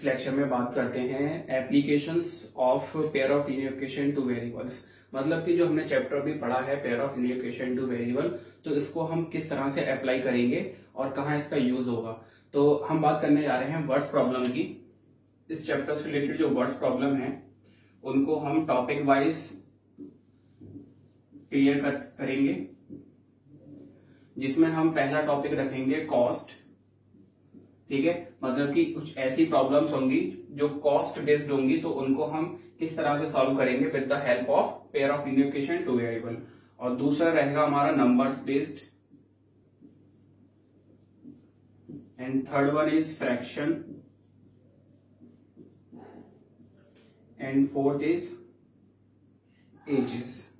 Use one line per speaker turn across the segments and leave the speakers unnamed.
इस लेक्चर में बात करते हैं applications of pair of linear equation two variables. मतलब कि जो हमने चैप्टर भी पढ़ा है pair of linear equation two variable, तो इसको हम किस तरह से अप्लाई करेंगे और कहाँ इसका यूज होगा। तो हम बात करने जा रहे हैं वर्ड्स प्रॉब्लम की। इस चैप्टर से रिलेटेड जो वर्ड्स प्रॉब्लम है उनको हम टॉपिक वाइज क्लियर करेंगे, जिसमें हम पहला टॉपिक रखेंगे कॉस्ट। ठीक है, मतलब कि कुछ ऐसी प्रॉब्लम्स होंगी जो कॉस्ट बेस्ड होंगी, तो उनको हम किस तरह से सॉल्व करेंगे with the help of pair of linear equation two variable. और दूसरा रहेगा हमारा numbers based, and third one is fraction, and fourth is ages.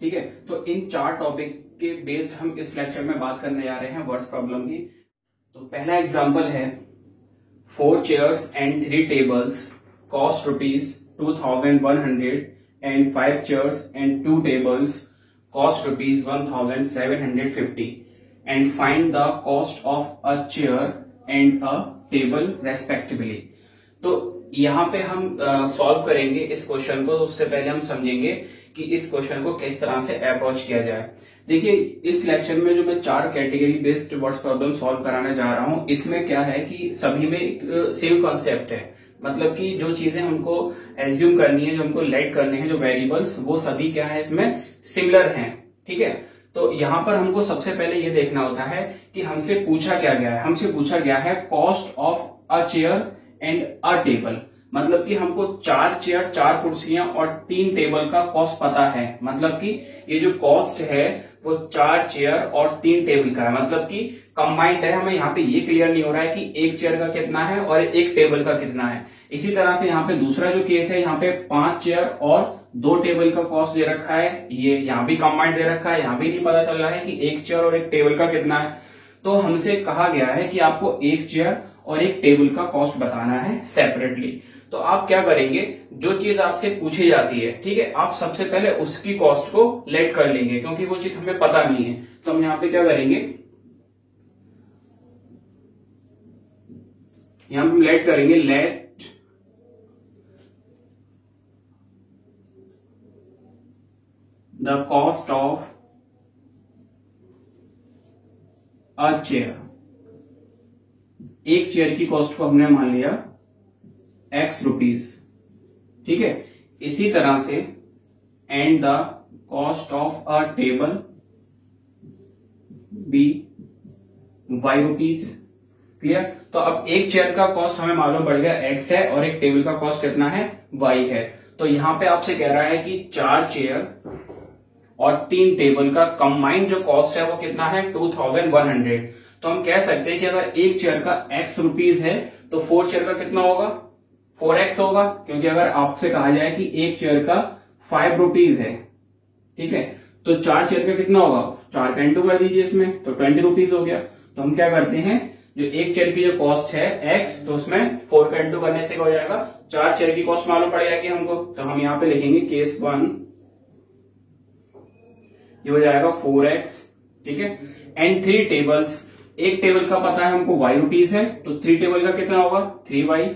ठीक है, तो इन चार टॉपिक के बेस्ड हम इस लेक्चर में बात करने जा रहे हैं वर्ड्स प्रॉब्लम की। तो पहला एग्जांपल है 4 chairs and 3 tables cost ₹2,100 and 5 chairs and 2 tables cost ₹1,750 and find the cost of a chair and a table respectively। तो यहाँ पे हम सॉल्व करेंगे इस क्वेश्चन को। उससे पहले हम समझेंगे कि इस क्वेश्चन को किस तरह से अप्रोच किया जाए। देखिए, इस लेक्चर में जो मैं 4 category based words problem solve कराने जा रहा हूं, इसमें क्या है कि सभी में एक सेम कॉन्सेप्ट है। मतलब कि जो चीजें हमको एज्यूम करनी है, जो हमको लेट करने हैं, जो वेरिएबल्स, वो सभी क्या है इसमें सिमिलर हैं। ठीक है, तो यहाँ पर हमको सबसे पहले ये देखना होता है कि हमसे पूछा क्या गया है। हमसे पूछा गया है cost of a chair and a table. मतलब कि हमको 4 चेयर, 4 कुर्सियां और 3 टेबल का कॉस्ट पता है। मतलब कि ये जो कॉस्ट है वो 4 चेयर और 3 टेबल का है, मतलब कि कंबाइंड है। हमें यहाँ पे ये क्लियर नहीं हो रहा है कि एक चेयर का कितना है और एक टेबल का कितना है। इसी तरह से यहाँ पे दूसरा जो केस है, यहाँ पे 5 चेयर और 2 टेबल का कॉस्ट दे रखा है, ये यहाँ भी कंबाइंड दे रखा है। यहाँ भी नहीं पता चल रहा है कि एक चेयर और एक टेबल का कितना है। तो हमसे कहा गया है कि आपको एक चेयर और एक टेबल का कॉस्ट बताना है सेपरेटली। तो आप क्या करेंगे, जो चीज आपसे पूछी जाती है, ठीक है, आप सबसे पहले उसकी कॉस्ट को लेट कर लेंगे, क्योंकि वो चीज हमें पता नहीं है। तो हम यहाँ पे क्या करेंगे, यहां हम लेट करेंगे, let the cost of a chair. एक चेयर की कॉस्ट को हमने मान लिया X रुपीज। ठीक है, इसी तरह से and the cost of a table be Y rupees. Clear. तो अब एक चेयर का कॉस्ट हमें मालूम पड़ गया X है और एक टेबल का कॉस्ट कितना है, Y है। तो यहां पे आपसे कह रहा है कि 4 चेयर और 3 टेबल का कंबाइंड जो कॉस्ट है वो कितना है, 2100। तो हम कह सकते हैं कि अगर एक चेयर का X रुपीज है तो 4 चेयर का कितना होगा, 4X होगा। क्योंकि अगर आपसे कहा जाए कि एक चेयर का 5 रुपीज है, ठीक है, तो 4 चेयर का कितना होगा, 4 का इंटू कर दीजिए इसमें, तो 20 रुपीज हो गया। तो हम क्या करते हैं, जो एक चेयर की जो कॉस्ट है X, तो उसमें 4 का इंटू करने से क्या हो जाएगा, 4 चेयर की कॉस्ट मालूम पड़ जाएगी हमको। तो हम यहाँ पे लिखेंगे केस 1, ये हो जाएगा 4X। ठीक है, एंड 3 टेबल्स, एक टेबल का पता है हमको Y रुपीज है, तो 3 टेबल का कितना होगा, 3Y।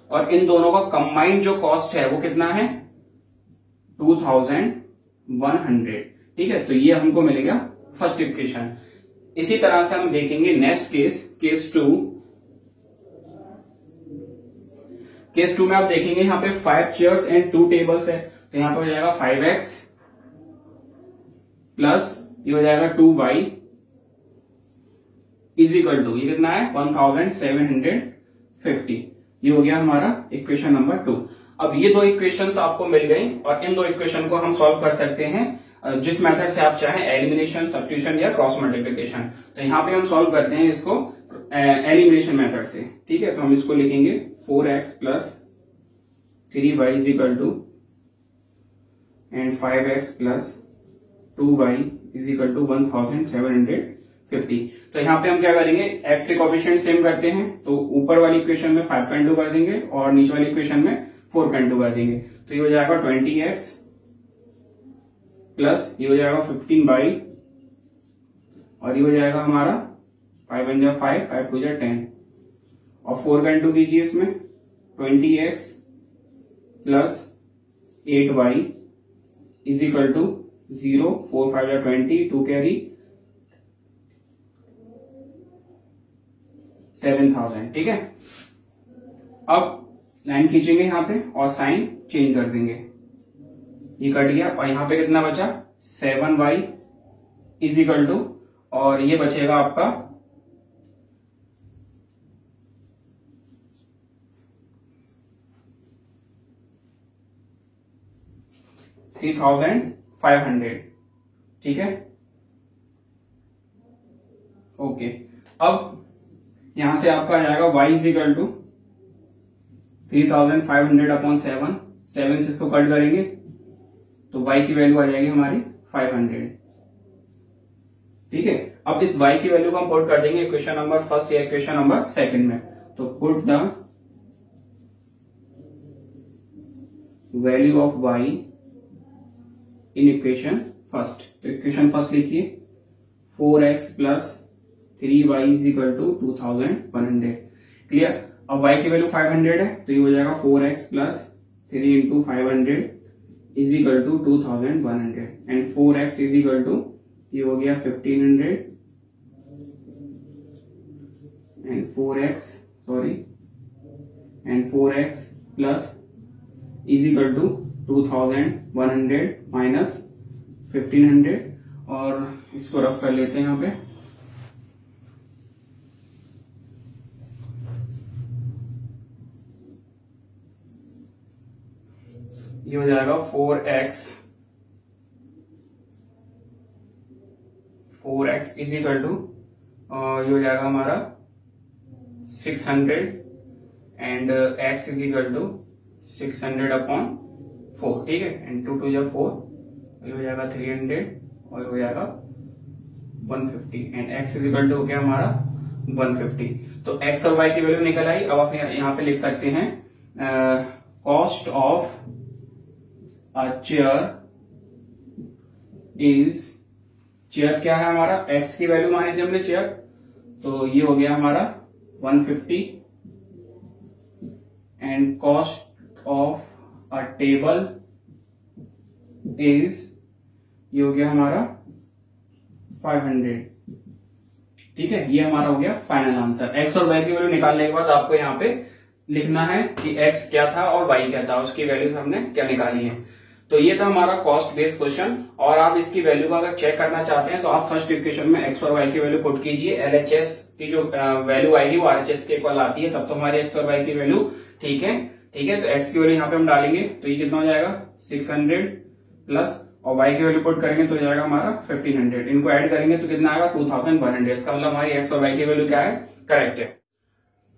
और इन दोनों का कंबाइंड जो कॉस्ट है वो कितना है, 2100। ठीक है, तो ये हमको मिलेगा फर्स्ट इक्वेशन। इसी तरह से हम देखेंगे नेक्स्ट केस, केस 2। केस 2 में आप देखेंगे यहाँ पे 5 चेयर्स एंड 2 टेबल्स है, तो यहाँ पे हो जाएगा 5X प्लस ये हो जाएगा 2Y इज इक्वल टू, ये कितना है, 1750। ये हो गया हमारा इक्वेशन नंबर 2। अब ये दो इक्वेशंस आपको मिल गई और इन दो इक्वेशन को हम सॉल्व कर सकते हैं जिस मेथड से आप चाहें, एलिमिनेशन, सब्स्टिट्यूशन या क्रॉस मल्टीप्लिकेशन। तो यहाँ पे हम सॉल्व करते हैं इसको एलिमिनेशन मेथड से। ठीक है, तो हम इसको लिखेंगे 4X plus 3Y is equal to and 5X plus 2Y is equal to 1750। तो यहाँ पे हम क्या करेंगे, x के कोएफिशिएंट सेम करते हैं, तो ऊपर वाली इक्वेशन में 5 का इंटू कर देंगे और नीचे वाली इक्वेशन में 4 का इंटू कर देंगे। तो ये हो जाएगा 20x प्लस ये हो जाएगा 15y और ये हो जाएगा हमारा 5 1 5 5 2 10 और 4 का इंटू कीजिए इसमें 20x plus 8y is equal to 0, 4 5 या 20, 2 कैरी 7000। ठीक है, अब लाइन खींचेंगे यहाँ पे और साइन चेंज कर देंगे, ये कट गया और यहाँ पे कितना बचा 7y इज इक्वल टू, और ये बचेगा आपका 3500। ठीक है, ओके। अब यहां से आपका आ जाएगा y is equal to 3500 upon 7 से इसको कट करेंगे तो y की वैल्यू आ जाएगी हमारी 500। ठीक है, अब इस y की वैल्यू को हम पुट कर देंगे इक्वेशन नंबर फर्स्ट या इक्वेशन नंबर सेकंड में। तो put the value of y in equation first. तो इक्वेशन फर्स्ट लिखिए 4x plus 3y is equal to 2100। Clear, अब y की वैल्यू 500 है तो ये हो जाएगा 4x plus 3 into 500 is equal to 2100 and 4x is equal to ये हो गया 1500 and 4x plus is equal to 2100 minus 1500 और इसको रफ कर लेते हैं यहाँ पे। ये हो जाएगा 4x इज इक्वल टू ये हो जाएगा हमारा 600 and x is equal to 600 upon 4। ठीक है, एंड 2 2 जब 4 ये हो जाएगा 300 और हो जाएगा 150 and x is equal to हो गया हमारा 150। तो x और y की वैल्यू निकल आई। अब आप यहाँ पे लिख सकते हैं cost of a chair is, chair क्या है हमारा x की वैल्यू मान लीजिए हमने चेयर, तो ये हो गया हमारा 150 and cost of a table is, ये हो गया हमारा 500। ठीक है, ये हमारा हो गया फाइनल आंसर। x और y की वैल्यू निकालने के बाद आपको यहाँ पे लिखना है कि x क्या था और y क्या था, उसकी वैल्यूज हमने क्या निकाली है। तो ये था हमारा कॉस्ट बेस्ड क्वेश्चन। और आप इसकी वैल्यू को अगर चेक करना चाहते हैं तो आप फर्स्ट इक्वेशन में x और y की वैल्यू पुट कीजिए, LHS की जो वैल्यू आएगी वो RHS के इक्वल आती है, तब तो हमारी x और y की वैल्यू ठीक है। ठीक है, तो x की वैल्यू यहाँ पे हम डालेंगे तो ये कितना हो जाएगा 600 प्लस, और y की वैल्यू पुट करेंगे तो हो जाएगा हमारा 1500, इनको ऐड करेंगे तो कितना आएगा 2100। इसका मतलब हमारी x और y की वैल्यू क्या है, करेक्ट है।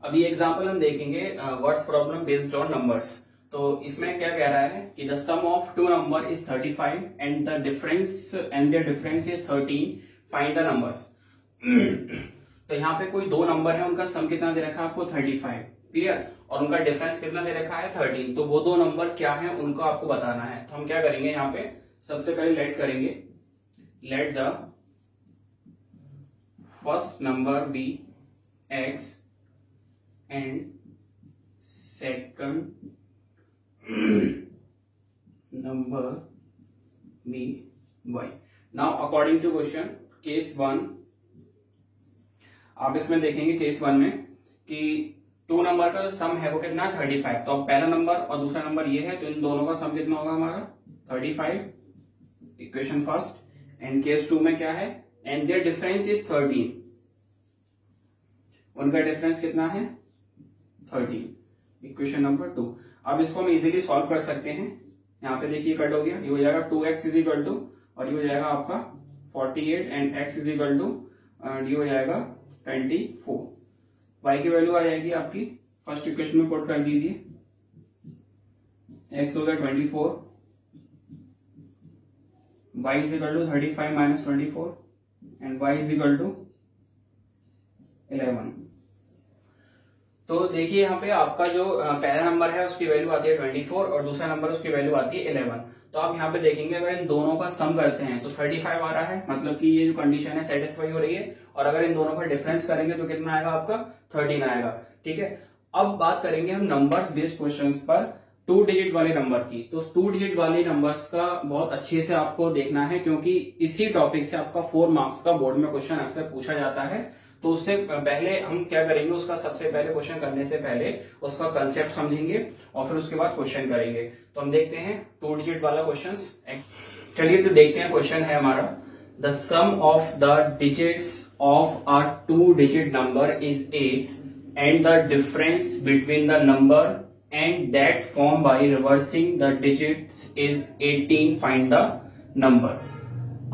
अभी एग्जांपल हम देखेंगे words problem based on numbers. तो इसमें क्या कह रहा है कि the sum of two number is 35 and the difference is 13, find the numbers. तो यहाँ पे कोई दो नंबर है, उनका सम कितना दे रखा है आपको 35, क्लियर, और उनका डिफरेंस कितना दे रखा है 13। तो वो दो नंबर क्या है उनको आपको बताना है। तो हम क्या करेंगे यहाँ पे, सबसे पहले लेट करेंगे, let the first number be x and second number be y. Now according to question case 1, आप इसमें देखेंगे केस 1 में कि टू नंबर का जो सम है वो कितना है 35। तो अब पहला नंबर और दूसरा नंबर ये है, तो इन दोनों का सम कितना होगा हमारा 35, इक्वेशन फर्स्ट। एंड केस 2 में क्या है, एंड देयर डिफरेंस इज 13, उनका डिफरेंस कितना है 13, इक्वेशन नंबर 2। अब इसको हम इजीली सॉल्व कर सकते हैं। यहाँ पे देखिए कट हो गया, ये हो जाएगा 2x इज इक्वल टू, और ये हो जाएगा आपका 48 and x is equal to ये हो जाएगा 24। y की वैल्यू आ जाएगी आपकी फर्स्ट इक्वेशन में पुट कर दीजिए, x हो गया 24, y is equal to 35 minus 24 and y is equal to 11। तो देखिए यहाँ पे आपका जो पहला नंबर है उसकी वैल्यू आती है 24 और दूसरा नंबर उसकी वैल्यू आती है 11। तो आप यहाँ पे देखेंगे अगर इन दोनों का सम करते हैं तो 35 आ रहा है, मतलब कि ये जो कंडीशन है सेटिस्फाई हो रही है। और अगर इन दोनों का डिफरेंस करेंगे तो कितना आएगा आपका 13 आएगा। ठीक है, अब बात करेंगे हम नंबर्स बेस्ड क्वेश्चंस पर 2 डिजिट वाले नंबर की। तो 2 डिजिट वाले नंबर्स का बहुत अच्छे से आपको देखना है, क्योंकि इसी टॉपिक से आपका 4 मार्क्स का बोर्ड में क्वेश्चन अक्सर पूछा जाता है। तो उससे पहले हम क्या करेंगे, उसका सबसे पहले क्वेश्चन करने से पहले उसका कंसेप्ट समझेंगे और फिर उसके बाद क्वेश्चन करेंगे। तो हम देखते हैं 2 डिजिट वाला क्वेश्चन। चलिए तो देखते हैं, क्वेश्चन है हमारा the sum of the digits of a 2 digit number is 8 and the difference between the number and that formed by reversing the digits is 18. Find the number.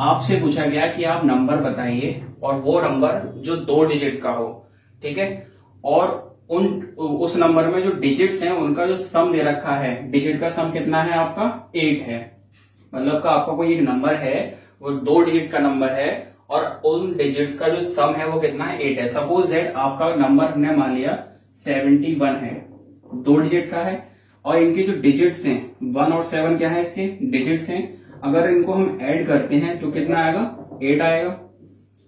आपसे पूछा गया कि आप नंबर बताइए और वो नंबर जो 2 डिजिट का हो, ठीक है, और उस नंबर में जो डिजिट्स हैं उनका जो सम दे रखा है, डिजिट का सम कितना है आपका 8 है। मतलब का आपका कोई एक नंबर है, वो 2 डिजिट का नंबर है और उन डिजिट्स का जो सम है वो कितना है 8 है। सपोज दैट आपका नंबर हमने मान लिया 71 है, 2 डिजिट का है, और इनके जो डिजिट्स हैं 1 और 7 क्या है, इसके डिजिट्स हैं। अगर इनको हम ऐड करते हैं तो कितना आएगा, 8 आएगा,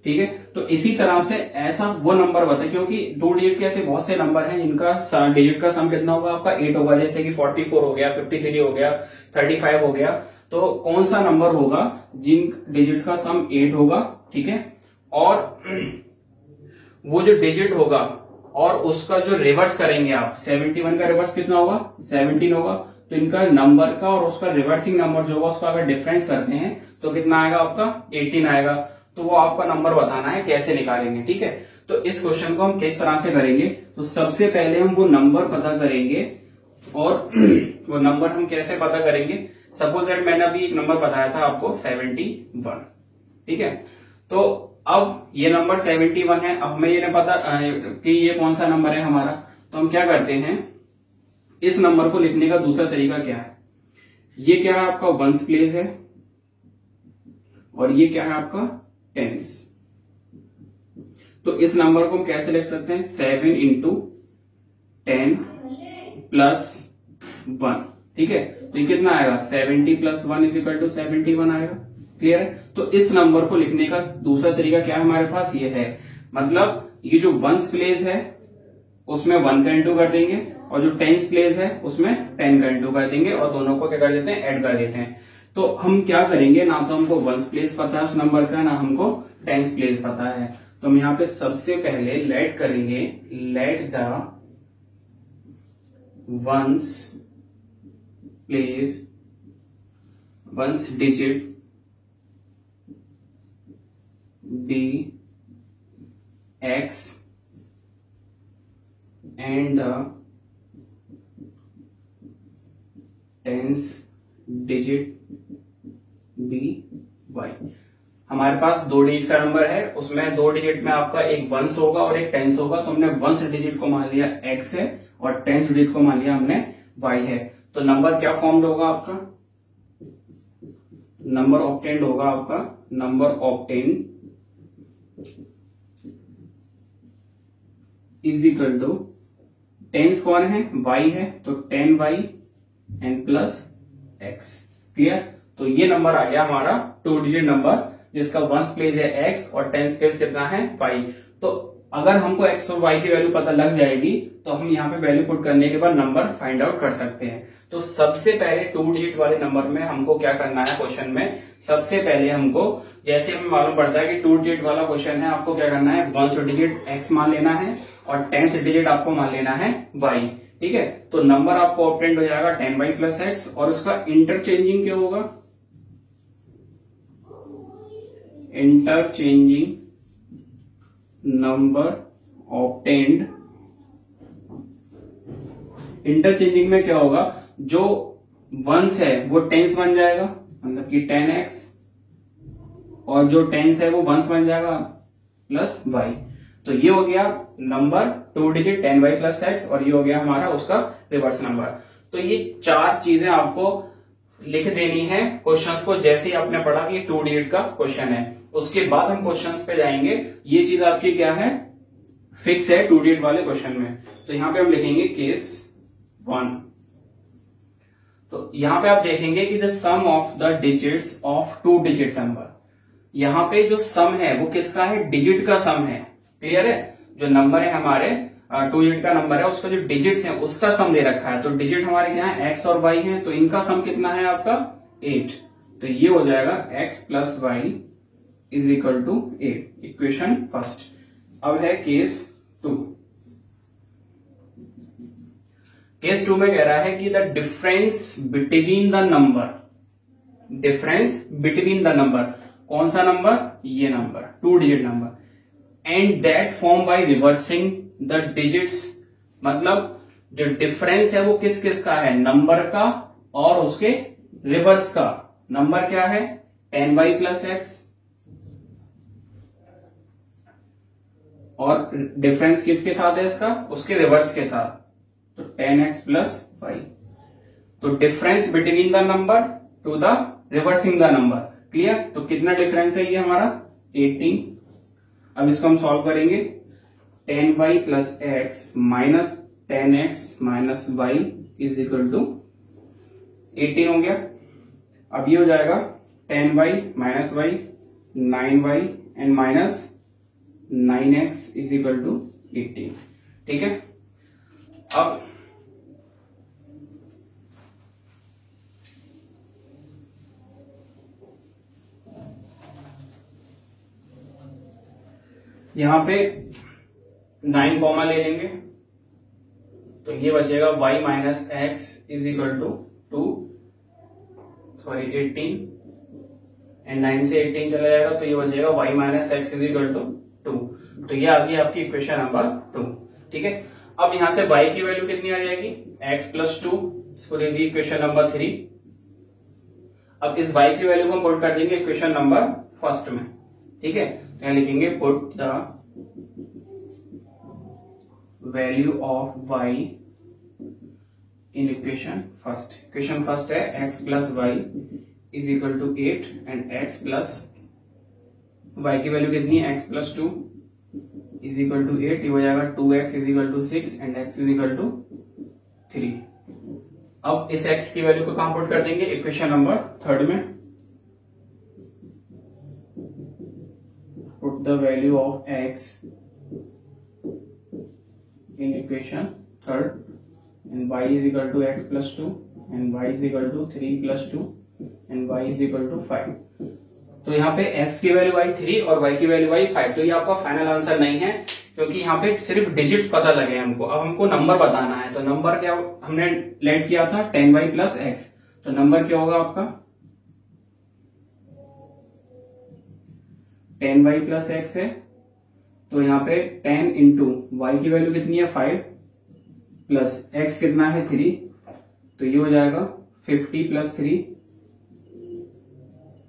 ठीक है। तो इसी तरह से ऐसा वो नंबर बताए, क्योंकि 2 डिजिट के ऐसे बहुत से नंबर हैं जिनका डिजिट का सम कितना होगा आपका 8 होगा, जैसे कि 44 हो गया, 53 हो गया, 35 हो गया। तो कौन सा नंबर होगा जिन डिजिट्स का सम 8 होगा, ठीक है, और वो जो डिजिट होगा और उसका जो रिवर्स करेंगे आप, 71 का रिवर्स कितना होगा 17 होगा, तो इनका नंबर का और उसका रिवर्सिंग नंबर जो होगा उसका अगर डिफरेंस करते हैं तो कितना आएगा आपका 18 आएगा। तो वो आपका नंबर बताना है, कैसे निकालेंगे, ठीक है। तो इस क्वेश्चन को हम किस तरह से करेंगे, तो सबसे पहले हम वो नंबर पता करेंगे। और वो नंबर हम कैसे पता करेंगे, सपोज दैट मैंने अभी एक नंबर बताया था आपको 71, ठीक है। तो अब ये नंबर 71 है, अब हमें ये नहीं पता कि ये कौन सा नंबर है हमारा, तो हम क्या करते हैं, इस नंबर को लिखने का दूसरा तरीका क्या है, ये क्या है आपका वंस प्लेस है और ये क्या है आपका टेंस। तो इस नंबर को हम कैसे लिख सकते हैं, 7 इंटू 10 प्लस 1, ठीक है। तो ये कितना आएगा 70 प्लस 1 इज इक्वल टू 71 आएगा, क्लियर है। तो इस नंबर को लिखने का दूसरा तरीका क्या है हमारे पास, ये है, मतलब ये जो वंस प्लेस है उसमें 1 का इंटू कर देंगे और जो टेंस प्लेस है उसमें 10 का इंटू कर देंगे और दोनों को क्या कर देते हैं, ऐड कर देते हैं। तो हम क्या करेंगे, ना तो हमको वंस प्लेस पता है उस नंबर का, ना हमको टेंस प्लेस पता है। तो हम यहाँ पे सबसे पहले लेट करेंगे, let the ones place, ones digit be x and the tens digit be y। हमारे पास 2 डिजिट का नंबर है, उसमें 2 डिजिट में आपका एक वंस होगा और एक टेंस होगा। तो हमने वंस डिजिट को मान लिया x है और टेंस डिजिट को मान लिया हमने y है। तो नंबर क्या फॉर्म्ड होगा आपका, नंबर ऑब्टेन्ड होगा आपका, number obtained is equal to, tens कौन है y है, तो 10y and plus x, clear. तो ये नंबर आ गया हमारा 2 डिजिट नंबर जिसका वंस प्लेस है x और टेंस प्लेस कितना है y। तो अगर हमको x और y की वैल्यू पता लग जाएगी तो हम यहाँ पे वैल्यू पुट करने के बाद नंबर फाइंड आउट कर सकते हैं। तो सबसे पहले 2 डिजिट वाले नंबर में हमको क्या करना है, क्वेश्चन में सबसे पहले हमको, जैसे हमें मालूम पड़ता है कि 2 डिजिट वाला क्वेश्चन है, आपको क्या करना है, वंस डिजिट x मान लेना है और टेंस डिजिट आपको मान लेना है y, ठीक है। तो नंबर आपको ऑब्टेन्ड हो जाएगा 10y प्लस x और उसका इंटरचेंजिंग क्या होगा, इंटरचेंजिंग नंबर ऑब्टेन्ड। इंटरचेंजिंग में क्या होगा, जो वंस है वो टेंस बन जाएगा, मतलब कि 10x, और जो टेंस है वो वंस बन जाएगा प्लस y। तो ये हो गया number 2 digit 10y plus x और ये हो गया हमारा उसका रिवर्स नंबर। तो ये 4 चीजें आपको लिख देनी है क्वेश्चंस को, जैसे ही आपने पढ़ा कि 2 डिजिट का क्वेश्चन है। उसके बाद हम क्वेश्चंस पे जाएंगे, ये चीज आपकी क्या है, फिक्स है 2 डिजिट वाले क्वेश्चन में। तो यहां पे हम लिखेंगे केस 1। तो यहां पे आप देखेंगे कि the sum of the digits of 2 digit number, यहां पे जो सम है वो किसका है, डिजिट का सम है, क्लियर है। जो नंबर है हमारे टू डिजिट का नंबर है, उसका जो डिजिट्स है उसका सम दे रखा है। तो डिजिट हमारे क्या है, एक्स और वाई है, तो इनका सम कितना है आपका 8। तो ये हो जाएगा x plus y is equal to 8, equation first. अब है केस 2। केस 2 में कह रहा है कि the difference between the number, difference between the number, कौन सा नंबर, ये number, two digit number, and that form by reversing the digits, मतलब जो डिफरेंस है वो किस किस का है, नंबर का और उसके रिवर्स का। नंबर क्या है 10y प्लस एक्स, और डिफरेंस किसके साथ है इसका, उसके रिवर्स के साथ, तो 10x प्लस वाई। तो difference between the number two the reversing the number, clear. तो कितना डिफरेंस है ये हमारा 18। अब इसको हम सॉल्व करेंगे, 10y plus x minus 10x minus y is equal to 18 हो गया। अब ये हो जाएगा 10y minus y 9y and minus 9x is equal to 18, ठीक है। अब यहां पे 9 कॉमा ले लेंगे, तो ये बचेगा y minus x is equal to 18, and 9 से 18 चला जाएगा, तो ये बचेगा y minus x is equal to 2। तो ये आ गई आपकी इक्वेशन नंबर 2, ठीक है। अब यहां से y की वैल्यू कितनी आ जाएगी, x प्लस 2, इसको दे दी इक्वेशन नंबर 3। अब इस y की वैल्यू को हम पुट कर देंगे इक्वेशन नंबर फर्स्ट में, ठीक है। तो यहां लिखेंगे put the value of y in equation first. Equation first है x plus y is equal to 8 and x plus y की वैल्यू कितनी है, x plus 2 is equal to 8, ये हो जाएगा 2x is equal to 6 and x is equal to 3। अब इस x की वैल्यू को कहां पुट कर देंगे, इक्वेशन नंबर थर्ड में। Put the value of x in equation third and y is equal to x plus 2 and y is equal to 3 plus 2 and y is equal to 5। तो यहाँ पे x की value y 3 और y की value y 5। तो ये आपका final answer नहीं है, क्योंकि यहाँ पे सिर्फ डिजिट्स पता लगे हमको। अब हमको नंबर बताना है, तो नंबर क्या हमने लेट किया था 10y प्लस एक्स, तो नंबर क्या होगा आपका 10y प्लस एक्स है, तो यहाँ पे 10 इंटू वाई की वैल्यू कितनी है 5 प्लस x कितना है 3, तो ये हो जाएगा 50 प्लस 3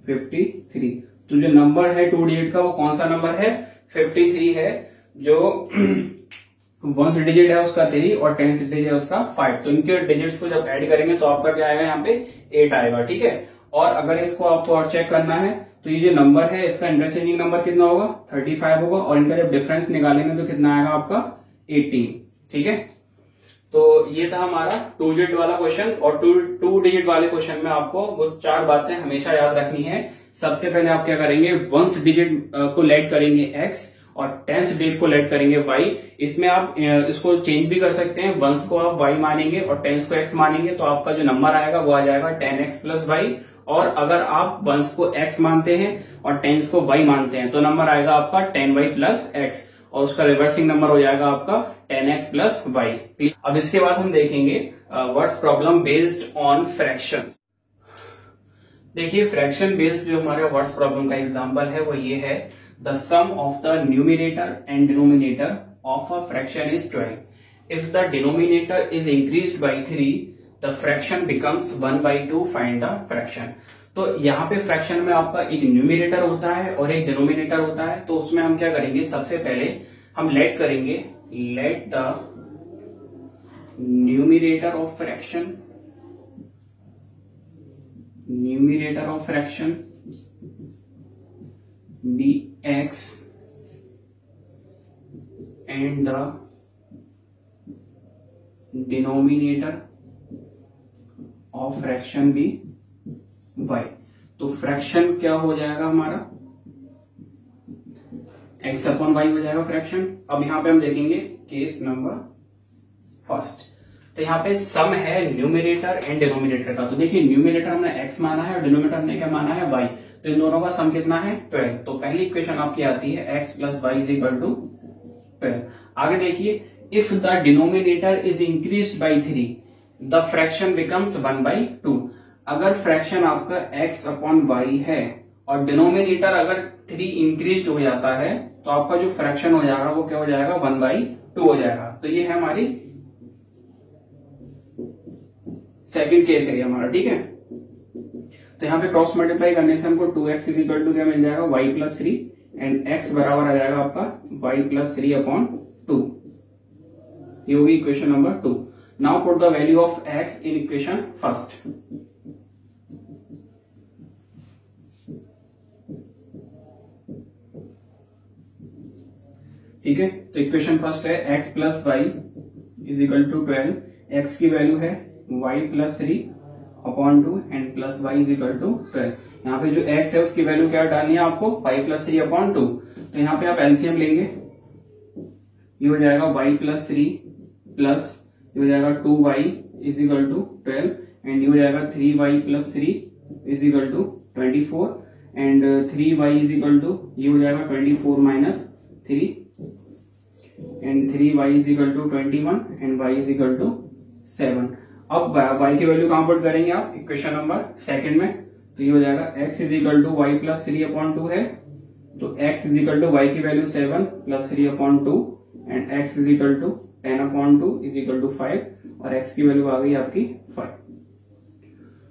53। तो जो नंबर है टू डिजिट का वो कौन सा नंबर है 53 है। जो 1 डिजिट है उसका 3 और 10 डिजिट है उसका 5। तो इनके डिजिट्स को जब ऐड करेंगे तो आपका क्या आएगा, यहाँ पे 8 आएगा, ठीक है। और अगर इसको आपको और चेक करना है तो ये जो नंबर है इसका इंटरचेंजिंग नंबर कितना होगा 35 होगा, और इनका जब डिफरेंस निकालेंगे तो कितना आएगा आपका 18, ठीक है। तो ये था हमारा 2 डिजिट वाला क्वेश्चन। और टू डिजिट वाले क्वेश्चन में आपको वो 4 बातें हमेशा याद रखनी है। सबसे पहले आप क्या करेंगे, 1 डिजिट को लेट करेंगे x और 10 डिजिट को लेट करेंगे y। इसमें आप इसको चेंज भी कर सकते हैं, 1 को आप y मानेंगे और 10 को x मानेंगे, तो आपका जो नंबर आएगा वो आ जाएगा 10x प्लस वाई। और अगर आप 1 को x मानते हैं और 10 को y मानते हैं तो नंबर आएगा आपका 10y प्लस x, और उसका रिवर्सिंग नंबर हो जाएगा आपका 10x प्लस वाई। अब इसके बाद हम देखेंगे words problem based on fractions. देखिए फ्रैक्शन बेस्ड जो हमारे वर्ड्स प्रॉब्लम का एग्जांपल है वो ये है, the sum of the numerator and denominator of a fraction is 12। If the denominator is increased by 3 the fraction becomes 1/2। Find the fraction. तो यहाँ पे फ्रैक्शन में आपका एक न्यूमिनेटर होता है और एक डिनोमिनेटर होता है। तो उसमें हम क्या करेंगे, सबसे पहले हम लेट करेंगे, let the numerator of fraction, numerator of fraction be x and the denominator of fraction be y। तो फ्रैक्शन क्या हो जाएगा हमारा x अपॉन y हो जाएगा फ्रैक्शन। अब यहां पे हम देखेंगे केस नंबर फर्स्ट। तो यहाँ पे सम है न्यूमिनेटर एंड डिनोमिनेटर का। तो देखिए न्यूमिनेटर हमने x माना है और डिनोमिनेटर हमने क्या माना है y। तो इन दोनों का सम कितना है 12। तो पहली इक्वेशन आपकी आती है x plus y is equal to 12। आगे देखिए if the denominator is increase by 3 the fraction becomes 1/2। अगर फ्रैक्शन आपका x अपॉन वाई है और डिनोमिनेटर अगर 3 इंक्रीज हो जाता है तो आपका जो फ्रैक्शन हो जाएगा वो क्या हो जाएगा 1/2 हो जाएगा। तो ये है हमारी सेकंड केस है हमारा, ठीक है। तो यहाँ पे क्रॉस मल्टीप्लाई करने से हमको 2x इज इक्वल टू क्या मिल जाएगा y प्लस 3 एंड x बराबर आ जाएगा आपका y प्लस 3 अपॉन 2। ये होगी equation number 2। Now put the value of x in equation first. ठीक है, तो इक्वेशन फर्स्ट है x plus y is equal to 12। x की वैल्यू है y plus 3 upon 2 and plus y is equal to 12। यहाँ पे जो x है उसकी वैल्यू क्या डालनी है आपको y प्लस 3 अपॉन 2। तो यहाँ पे आप एलसीएम लेंगे, ये हो जाएगा y प्लस 3 प्लस ये हो जाएगा 2y is equal to 12 and ये हो जाएगा 3y plus 3 is equal to 24 and 3y is equal to ये हो जाएगा 24 minus 3 and 3y is equal to 21 and y is equal to 7। अब y की वैल्यू कहां पुट करेंगे आप इक्वेशन नंबर सेकंड में। तो ये हो जाएगा x is equal to y plus 3 upon 2 है, तो x is equal to y की value 7 plus 3 upon 2 and x is equal to 10 upon 2 is equal to 5 और x की वैल्यू आ गई आपकी 5।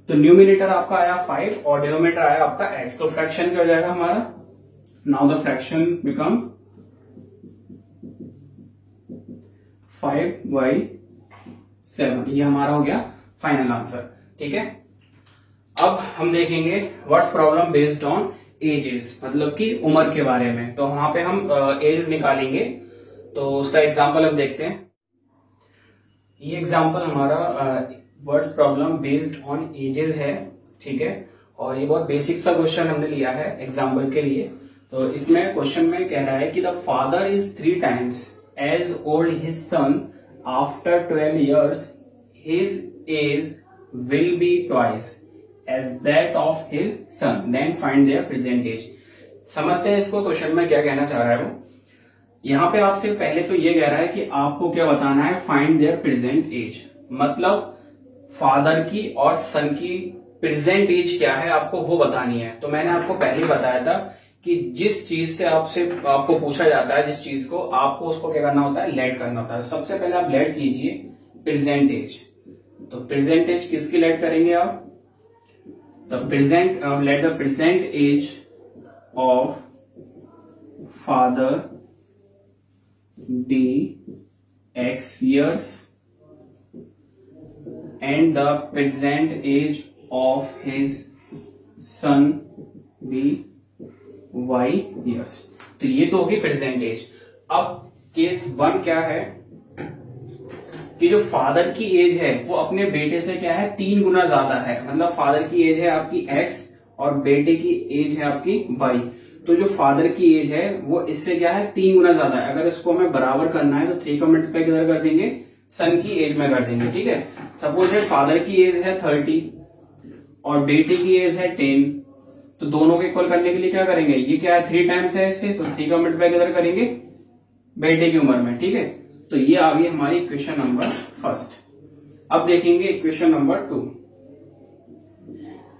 तो न्यूमिनेटर आपका आया 5 और डिनोमिनेटर आया आपका x। तो फ्रैक्शन क्या हो जाएगा हमारा, नाउ द फ्रैक्शन बिकम 5/7। ये हमारा हो गया फाइनल आंसर, ठीक है। अब हम देखेंगे what's problem based on edges, मतलब कि उम्र के बारे में। तो वहां पे हम एज निकालेंगे, तो उसका एग्जांपल हम देखते हैं। ये एग्जांपल हमारा words problem based on edges है, ठीक है। और ये बहुत बेसिक सा क्वेश्चन हमने लिया है एग्जांपल के लिए। तो इसमें क्वेश्चन में कह रहा है कि the father is 3 times as old his son after 12 years, his age will be twice as that of his son, then find their present age। समझते हैं इसको, क्वेश्चन में क्या कहना चाह रहा है वो। यहाँ पे आपसे पहले तो ये कह रहा है कि आपको क्या बताना है, फाइंड देयर प्रेजेंट एज। मतलब फादर की और सन की प्रेजेंट एज क्या है आपको वो बतानी है। तो मैंने आपको पहले बताया था कि जिस चीज से आपको पूछा जाता है, जिस चीज को आपको उसको क्या करना होता है, लेट करना होता है। सबसे पहले आप लेट कीजिए प्रेजेंट एज। तो प्रेजेंट एज किसकी लेट करेंगे आप, let the present age of father be x years and the present age of his son be y years। तो ये तो होगी प्रेजेंट एज। अब केस 1 क्या है कि जो फादर की एज है वो अपने बेटे से क्या है 3 गुना ज्यादा है। मतलब फादर की एज है आपकी x और बेटे की एज है आपकी y। तो जो फादर की एज है वो इससे क्या है 3 गुना ज्यादा है। अगर इसको हमें बराबर करना है तो 3 का मल्टीप्लाई किधर कर देंगे, सन की एज में कर देंगे, ठीक है। सपोज फादर की एज है 30 और बेटे की एज है 10, तो दोनों को इक्वल करने के लिए क्या करेंगे, ये क्या है 3 टाइम्स है इससे, तो 3 का मल्टीप्लाई किधर करेंगे, बेटे की उम्र में, ठीक है। तो ये आ गई हमारी इक्वेशन नंबर फर्स्ट। अब देखेंगे इक्वेशन नंबर 2।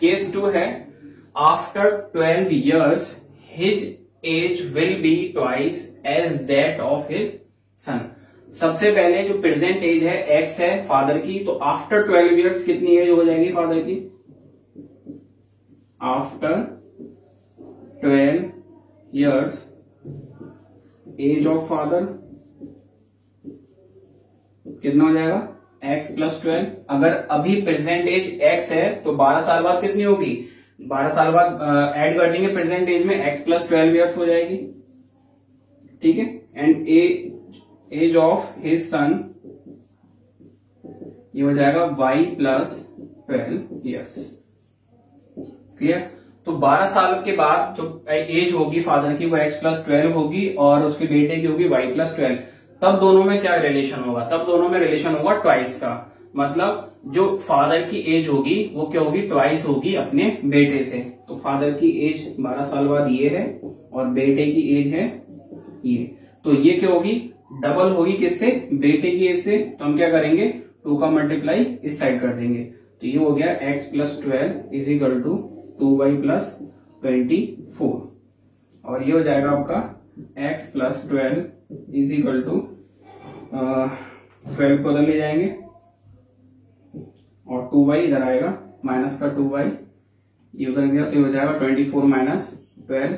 केस 2 है after 12 years his age will be twice as that of his son। सबसे पहले जो प्रेजेंट एज है x है फादर की, तो आफ्टर 12 years कितनी एज हो जाएगी फादर की, after 12 years age of father कितना हो जाएगा x प्लस 12। अगर अभी प्रेजेंट एज x है तो 12 साल बाद कितनी होगी, 12 साल बाद ऐड कर देंगे प्रेजेंट एज में, x प्लस 12 ईयर्स हो जाएगी, ठीक है। And age of his son ये हो जाएगा y प्लस 12 ईयर्स। क्लियर। तो 12 साल के बाद जो एज होगी फादर की वो x प्लस 12 होगी और उसके बेटे की होगी y प्लस 12। तब दोनों में क्या रिलेशन होगा, तब दोनों में रिलेशन होगा ट्वाइस का। मतलब जो फादर की एज होगी वो क्या होगी, ट्वाइस होगी अपने बेटे से। तो फादर की एज 12 साल बाद ये है और बेटे की एज है ये, तो ये क्या होगी, डबल होगी किससे, बेटे की एज से। तो हम क्या करेंगे, 2 का मल्टीप्लाई इस साइड कर देंगे, तो ये हो गया x + 12 is equal to 2y + 24, और ये हो जाएगा आपका x + 12 इज इक्वल टू 12 को उधर ले जाएंगे और 2y इधर आएगा, माइनस का 2y ये उधर गया, तो ये हो जाएगा 24 - 12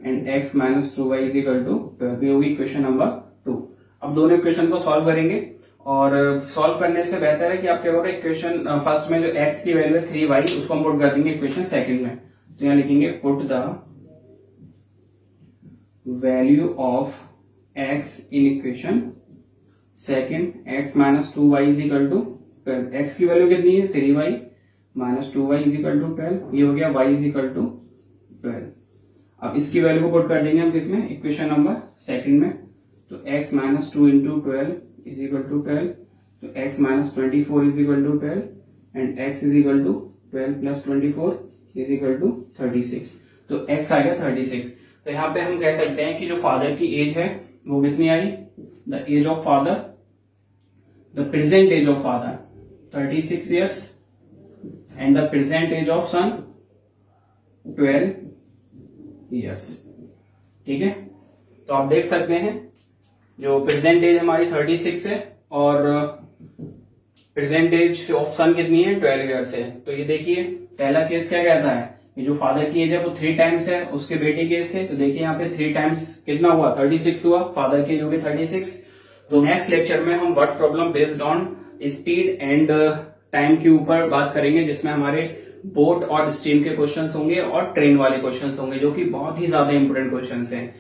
and x - 2y is equal to 12। ये होगी इक्वेशन नंबर 2। अब दोनों इक्वेशन को सॉल्व करेंगे, और सॉल्व करने से बेहतर है कि आप क्या करोगे, इक्वेशन फर्स्ट में जो x की वैल्यू है 3y उसको हम पुट कर देंगे इक्वेशन सेकंड में। तो यहाँ लिखेंगे put the value of x in equation second, x - 2y is equal to 12। x की वैल्यू कितनी है, 3y - 2y is equal to 12। ये हो गया y इज इक्वल टू 12। अब इसकी वैल्यू को पुट कर देंगे हम किसमें, इक्वेशन नंबर सेकंड में। तो x - 2 × 12 इज इक्वल टू 12, तो x - 24 is equal to 12 and x is equal to 12 + 24 is equal to 36। तो x आ गया 36। तो यहाँ पे हम कह सकते हैं कि जो फादर की एज है वो कितनी आई, the age of father, the present age of father 36 years and the present age of son 12 years। ठीक है, तो आप देख सकते हैं जो प्रेजेंट एज हमारी 36 है और प्रेजेंट एज ऑफ सन कितनी है, 12 years है। तो ये देखिए पहला केस क्या कहता है, ये जो फादर की एज है वो 3 टाइम्स है उसके बेटे के एज से। तो देखिए यहाँ पे 3 टाइम्स कितना हुआ, 36 हुआ, फादर की एज होगी 36। तो नेक्स्ट लेक्चर में हम words problem based on speed and time के ऊपर बात करेंगे, जिसमें हमारे बोट और स्ट्रीम के क्वेश्चंस होंगे और ट्रेन वाले क्वेश्चंस होंगे, जो कि बहुत ही ज्यादा इंपोर्टेंट क्वेश्चंस हैं।